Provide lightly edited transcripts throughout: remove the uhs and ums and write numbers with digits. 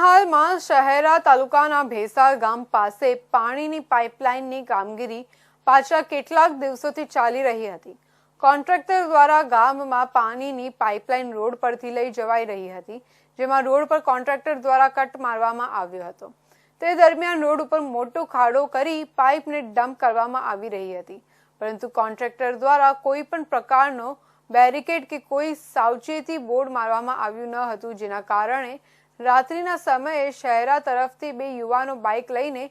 હાલમાં શહેરા તાલુકાના ભેસાળ ગામ પાસે પાણીની પાઇપલાઇનની કામગીરી પાછલા કેટલાક દિવસોથી ચાલી રહી હતી। કોન્ટ્રાક્ટર દ્વારા ગામમાં પાણીની પાઇપલાઇન રોડ પરથી લઈ જવાઈ રહી હતી, જેમાં રોડ પર કોન્ટ્રાક્ટર દ્વારા કટ મારવામાં આવ્યો હતો। તે દરમિયાન રોડ ઉપર મોટો ખાડો કરી પાઇપને ડમ્પ કરવામાં આવી રહી હતી, પરંતુ કોન્ટ્રાક્ટર દ્વારા કોઈ પણ પ્રકારનો બેરિકેડ કે કોઈ સાવચેતી બોર્ડ મારવામાં આવ્યું ન હતું, જેના કારણે રાત્રિના સમયે શહેરા તરફથી બે યુવાનો બાઇક લઈને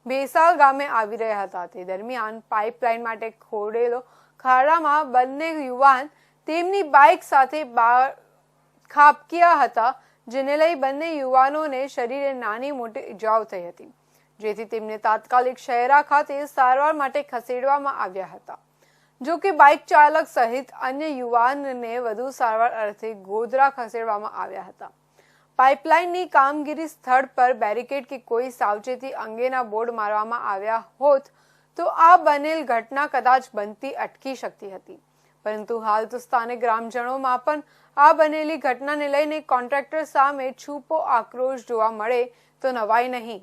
ભેસાળ ગામે આવી રહ્યા હતા। તે દરમિયાન પાઇપલાઇન માટે ખોદેલો ખાડામાં બંને યુવાન તેમની બાઇક સાથે ખાબક્યા હતા, જેને લઈ બંને યુવાનોને શરીરે નાની મોટી ઇજાઓ થઈ હતી, જેથી તેમને તાત્કાલિક શહેરા ખાતે સારવાર માટે ખસેડવામાં આવ્યા હતા। જો કે બાઇક ચાલક સહિત અન્ય યુવાનને વધુ સારવાર અર્થે ગોધરા ખસેડવામાં આવ્યા હતા। પાઇપલાઇનની કામગીરી સ્થળ પર બેરિકેડ કે કોઈ સાવચેતી અંગેના બોર્ડ મારવામાં આવ્યા હોત તો આ બનેલ ઘટના કદાચ બનતી અટકી શકતી હતી, પરંતુ હાલ તો સ્થાનિક ગ્રામજનોમાં પણ આ બનેલી ઘટનાને લઈને કોન્ટ્રાક્ટર સામે છૂપો આક્રોશ જોવા મળે તો નવાઈ નહીં।